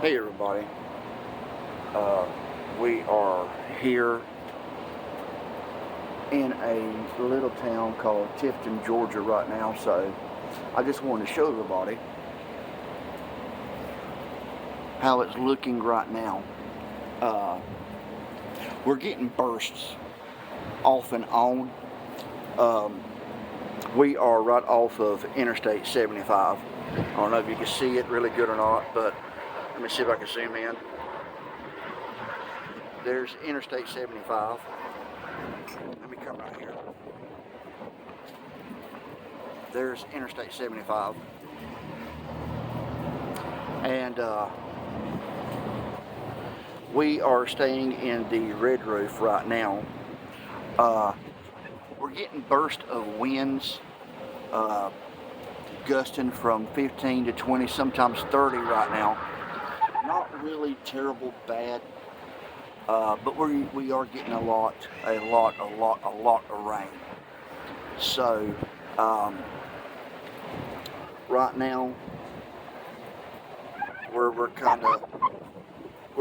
Hey everybody, we are here in a little town called Tifton, Georgia right now, so I just wanted to show everybody how it's looking right now. We're getting bursts off and on. We are right off of Interstate 75. I don't know if you can see it really good or not, but let me see if I can zoom in. There's Interstate 75. Let me come right here. There's Interstate 75. And we are staying in the red roof right now. We're getting bursts of winds, gusting from 15 to 20, sometimes 30 right now. Not really terrible bad, but we are getting a lot of rain. So right now we're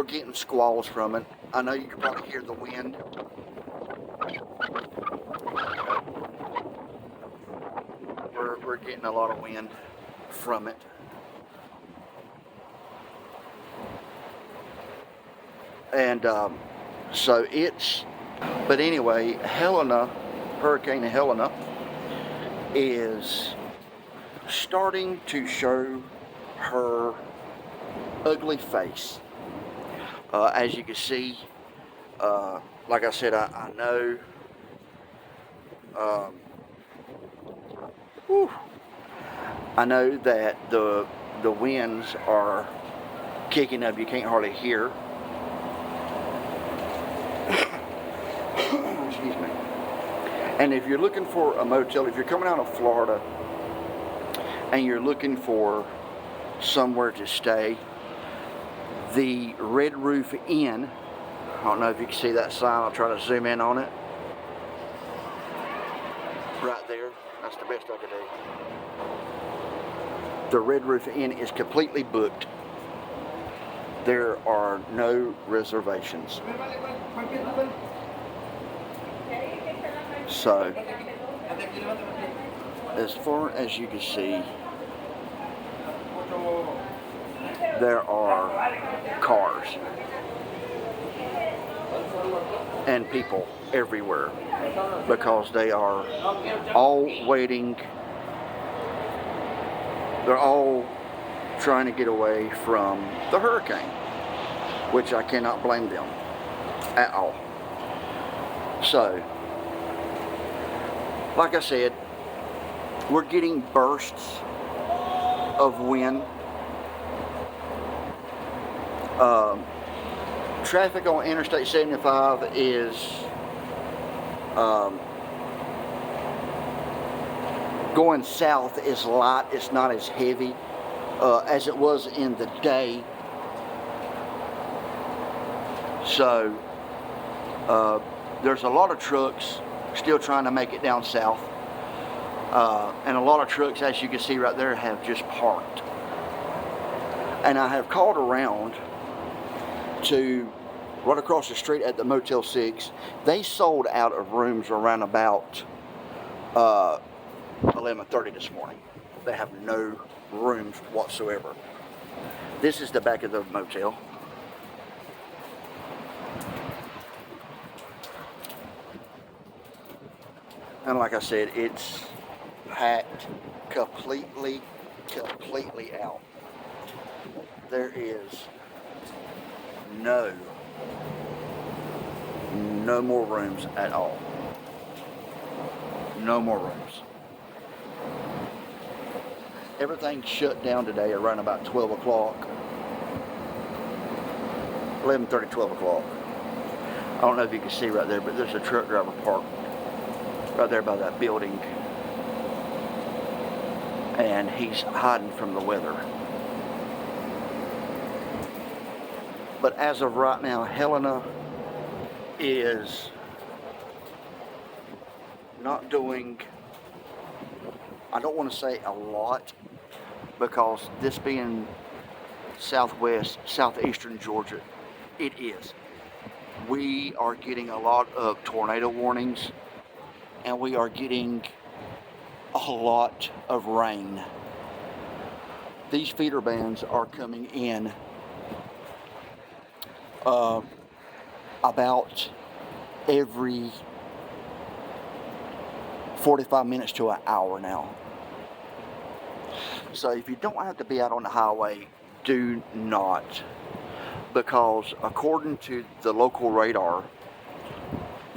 getting squalls from it. I know you can probably hear the wind. We're getting a lot of wind from it. And so it's, but anyway, Hurricane Helene is starting to show her ugly face. As you can see, like I said, I know I know that the winds are kicking up. You can't hardly hear. Excuse me. And if you're looking for a motel, if you're coming out of Florida and you're looking for somewhere to stay, the Red Roof Inn, I don't know if you can see that sign, I'll try to zoom in on it. Right there, that's the best I could do. The Red Roof Inn is completely booked. There are no reservations. So, as far as you can see, there are cars and people everywhere because they are all waiting. They're all trying to get away from the hurricane, which I cannot blame them at all. So, like I said, we're getting bursts of wind. Traffic on Interstate 75 is going south is light. It's not as heavy as it was in the day. So there's a lot of trucks still trying to make it down south, and a lot of trucks, as you can see right there, have just parked. And I have called around to right across the street at the Motel 6. They sold out of rooms around about 11:30 this morning. They have no rooms whatsoever. This is the back of the motel. And like I said, it's packed completely out. There is no more rooms at all. No more rooms. Everything shut down today around about 12 o'clock. 11:30, 12 o'clock. I don't know if you can see right there, but there's a truck driver parked right there by that building. And he's hiding from the weather. But as of right now, Helene is not doing, I don't want to say a lot, because this being southwest, southeastern Georgia. It is. We are getting a lot of tornado warnings, and we are getting a lot of rain. These feeder bands are coming in about every 45 minutes to an hour now. So if you don't have to be out on the highway, do not. Because according to the local radar,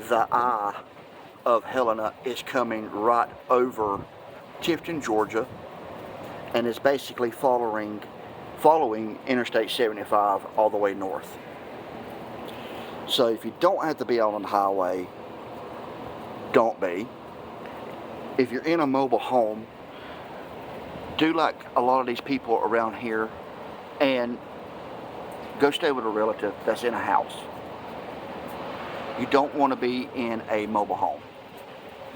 the eye of Helene is coming right over Tifton, Georgia, and is basically following Interstate 75 all the way north. So if you don't have to be out on the highway, don't be. If you're in a mobile home, do like a lot of these people around here and go stay with a relative that's in a house. You don't want to be in a mobile home.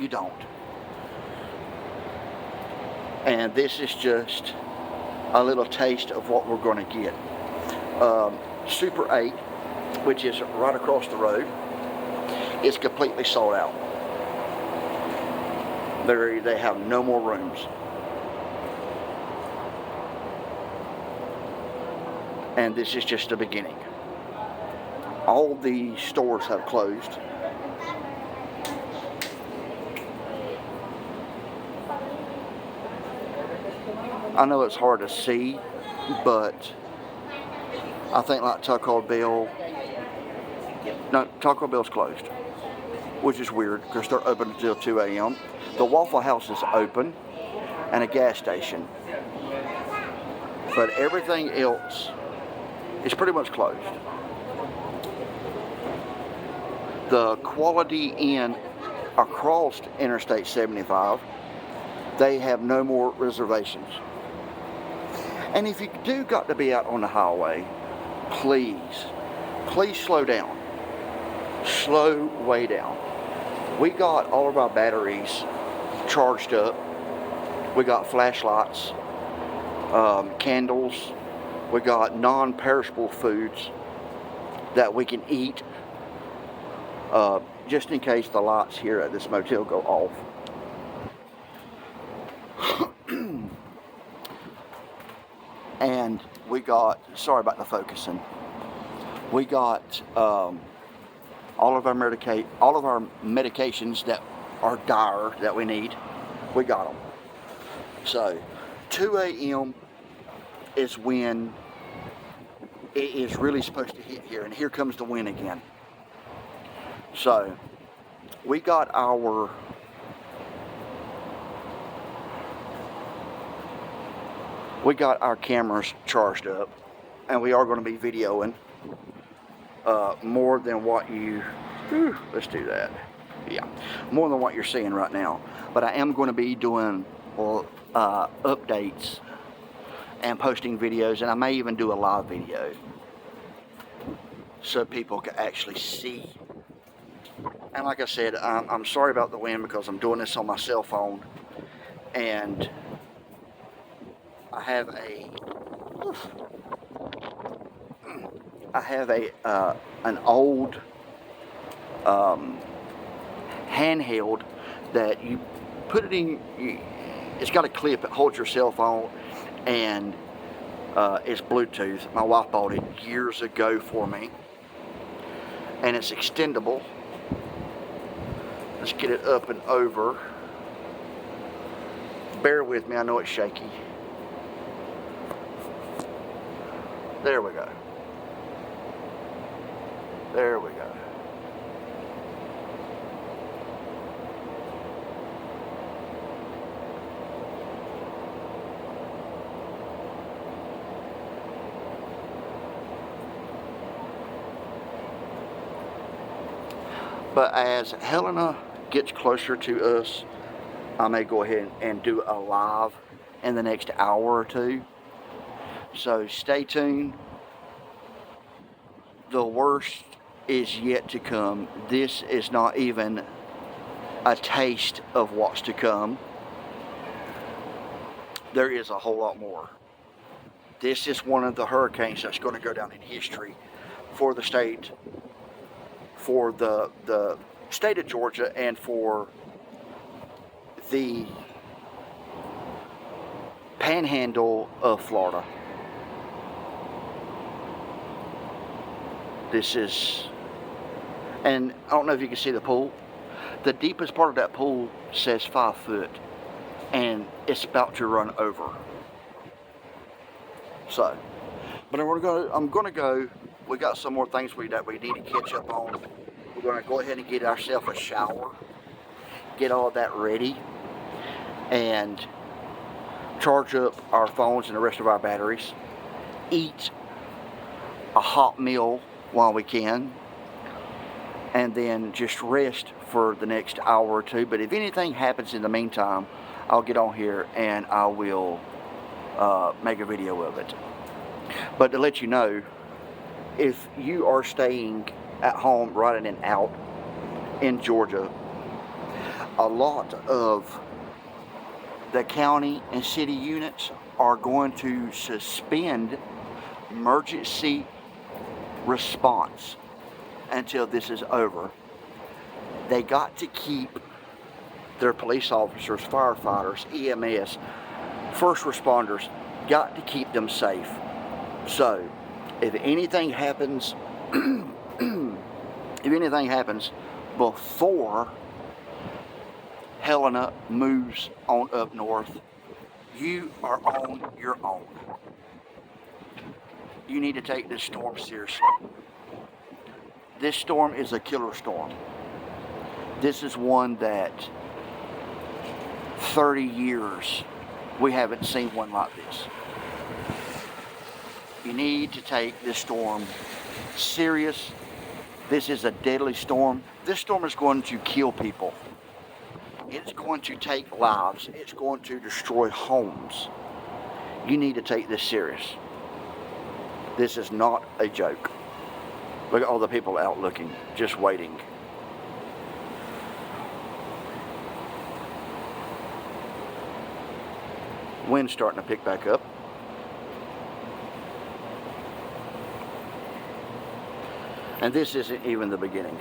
You don't. And this is just a little taste of what we're going to get. Super 8, which is right across the road, is completely sold out. They have no more rooms. And this is just the beginning. All the stores have closed. I know it's hard to see, but I think like Taco Bell's closed, which is weird because they're open until 2 a.m. The Waffle House is open and a gas station, but everything else is pretty much closed. The Quality Inn across Interstate 75, they have no more reservations. And if you do got to be out on the highway, please slow down. Slow way down. We got all of our batteries charged up. We got flashlights, candles. We got non-perishable foods that we can eat just in case the lights here at this motel go off. And we got, sorry about the focusing, we got all of our medications that are dire that we need. We got them. So 2 a.m. is when it is really supposed to hit here, and here comes the wind again. So we got our cameras charged up, and we are going to be videoing more than what you let's do that. Yeah, more than what you're seeing right now. But I am going to be doing updates and posting videos, and I may even do a live video so people can actually see. And like I said, I'm sorry about the wind because I'm doing this on my cell phone, and I have an old handheld that you put it in. It's got a clip that holds your cell phone, and it's Bluetooth. My wife bought it years ago for me, and it's extendable. Let's get it up and over. Bear with me, I know it's shaky. There we go. There we go. But as Helene gets closer to us, I may go ahead and do a live in the next hour or two. So stay tuned. The worst is yet to come. This is not even a taste of what's to come. There is a whole lot more. This is one of the hurricanes that's going to go down in history for the state, for the state of Georgia, and for the panhandle of Florida. This is, and I don't know if you can see the pool. The deepest part of that pool says 5 foot, and it's about to run over. So, but I'm gonna go. We got some more things that we need to catch up on. We're gonna go ahead and get ourselves a shower, get all that ready, and charge up our phones and the rest of our batteries. Eat a hot meal while we can, and then just rest for the next hour or two. But if anything happens in the meantime, I'll get on here and I will make a video of it. But to let you know, if you are staying at home, riding in and out in Georgia, a lot of the county and city units are going to suspend emergency response until this is over. They got to keep their police officers, firefighters, EMS, first responders, got to keep them safe. So, if anything happens, before Helena moves on up north, you are on your own. You need to take this storm seriously. This storm is a killer storm. This is one that 30 years we haven't seen one like this. You need to take this storm serious. This is a deadly storm. This storm is going to kill people. It's going to take lives. It's going to destroy homes. You need to take this serious. This is not a joke. Look at all the people out looking, just waiting. Wind's starting to pick back up. And this isn't even the beginning.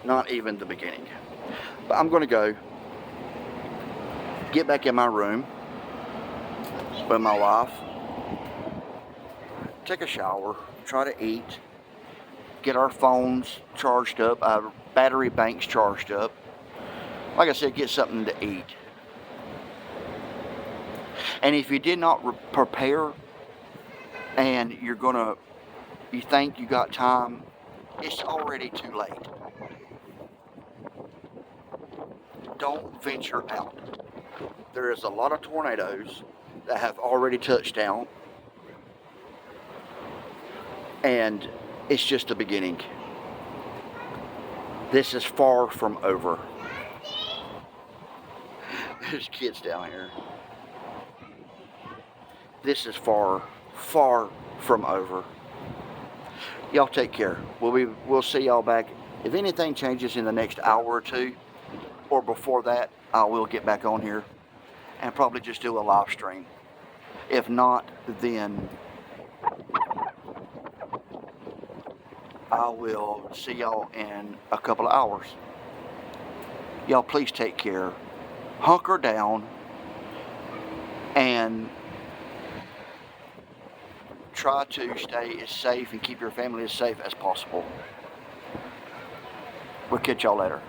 Not even the beginning. But I'm going to go get back in my room with my wife, take a shower, try to eat, get our phones charged up, our battery banks charged up. Like I said, get something to eat. And if you did not prepare and you think you got time, it's already too late. Don't venture out. There is a lot of tornadoes that have already touched down, and it's just the beginning. This is far from over. There's kids down here. This is far, far from over. Y'all take care. We'll see y'all back. If anything changes in the next hour or two, or before that, I will get back on here and probably just do a live stream. If not, then I will see y'all in a couple of hours. Y'all please take care. Hunker down and try to stay as safe and keep your family as safe as possible. We'll catch y'all later.